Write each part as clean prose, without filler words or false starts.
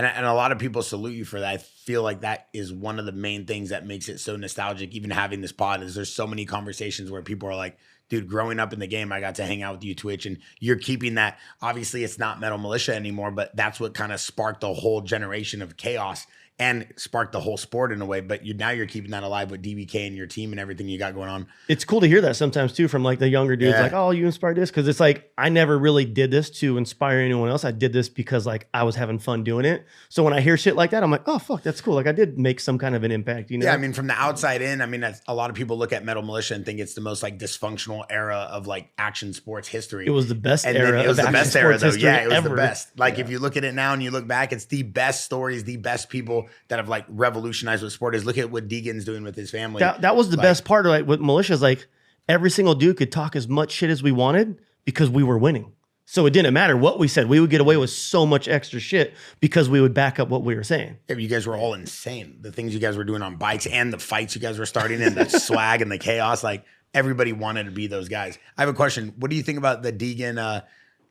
And a lot of people salute you for that. I feel like that is one of the main things that makes it so nostalgic. Even having this pod is there's so many conversations where people are like, dude, growing up in the game, I got to hang out with you, Twitch, and you're keeping that. Obviously, it's not Metal Mulisha anymore, but that's what kind of sparked a whole generation of chaos and sparked the whole sport in a way. But now you're keeping that alive with DBK and your team and everything you got going on. It's cool to hear that sometimes too from like the younger dudes, like, oh, you inspired this. Cause it's like, I never really did this to inspire anyone else. I did this because like I was having fun doing it. So when I hear shit like that, I'm like, oh, fuck, that's cool. Like I did make some kind of an impact, you know? Yeah, I mean, from the outside in, I mean, a lot of people look at Metal Mulisha and think it's the most like dysfunctional era of like action sports history. It was the best era. It was the best era though. Yeah, it was the best. Like if you look at it now and you look back, it's the best stories, the best people that have like revolutionized what sport is. Look at what Deegan's doing with his family. That was the best part of like with Mulisha is like every single dude could talk as much shit as we wanted because we were winning. So it didn't matter what we said. We would get away with so much extra shit because we would back up what we were saying. Yeah, you guys were all insane. The things you guys were doing on bikes and the fights you guys were starting and the swag and the chaos, like everybody wanted to be those guys. I have a question. What do you think about the Deegan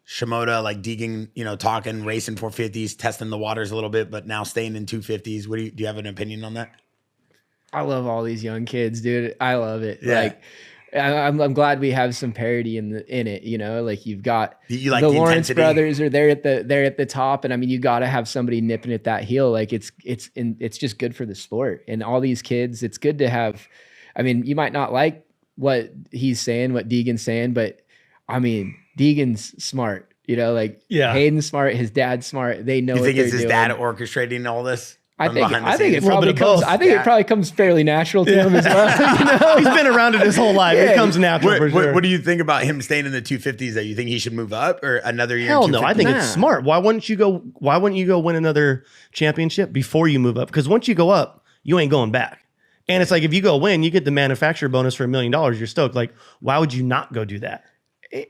Shimoda, like Deegan, you know, talking, racing 450s, testing the waters a little bit, but now staying in 250s? What do you have an opinion on that? I love all these young kids, dude. I love it. Yeah. Like, I'm glad we have some parity in it. You know, like you've got you like the the Lawrence intensity? brothers are there at the top, and I mean, you got to have somebody nipping at that heel. Like it's just good for the sport and all these kids. It's good to have. I mean, you might not like what he's saying, what Deegan's saying, but I mean, Deegan's smart. You know, like Hayden's smart, his dad's smart. They know. You think it's his doing. dad orchestrating all this? I think it probably comes. I think it probably comes fairly natural to him as well. You know? He's been around it his whole life. It comes natural for sure. What do you think about him staying in the 250s? That you think he should move up or another year? Hell no, I think it's smart. Why wouldn't you go win another championship before you move up? Because once you go up, you ain't going back. And it's like if you go win, you get the manufacturer bonus for $1 million. You're stoked. Like, why would you not go do that?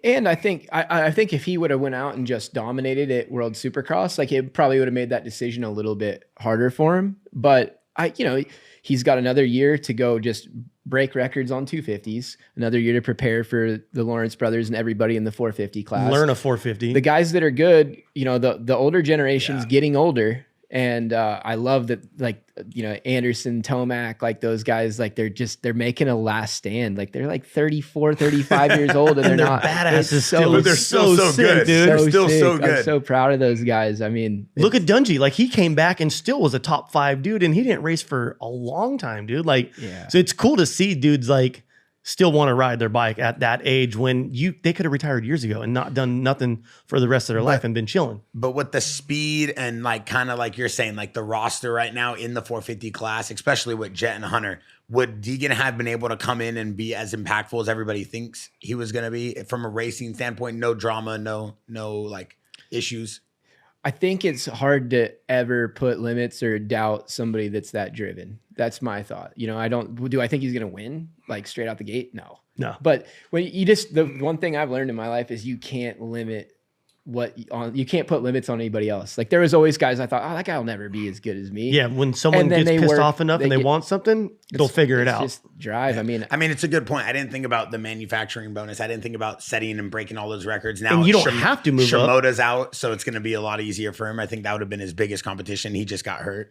And I think if he would have went out and just dominated at World Supercross, like it probably would have made that decision a little bit harder for him. But he's got another year to go just break records on 250s, another year to prepare for the Lawrence brothers and everybody in the 450 class. Learn a 450. The guys that are good, the older generation's getting older. And I love that, like, Anderson, Tomac, like those guys, like they're making a last stand. Like they're like 34, 35 years old and they're not badasses still. But they're so good, dude. They're still so good. I'm so proud of those guys. I mean, look at Dungy. Like he came back and still was a top 5 dude and he didn't race for a long time, dude. Like, so it's cool to see dudes like still want to ride their bike at that age when they could have retired years ago and not done nothing for the rest of their life and been chilling. But with the speed and like kind of like you're saying, like the roster right now in the 450 class, especially with Jet and Hunter, would Deegan have been able to come in and be as impactful as everybody thinks he was going to be from a racing standpoint? No drama, no like issues. I think it's hard to ever put limits or doubt somebody that's that driven. That's my thought. Do I think he's going to win like straight out the gate? No. But when the one thing I've learned in my life is you can't limit you can't put limits on anybody else. Like there was always guys I thought, oh, that guy will never be as good as me. Yeah. When someone gets pissed off enough and they want something, they'll figure it out. Just drive. I mean, it's a good point. I didn't think about the manufacturing bonus. I didn't think about setting and breaking all those records. Now and you don't have to move up. Shimoda's out, so it's going to be a lot easier for him. I think that would have been his biggest competition. He just got hurt.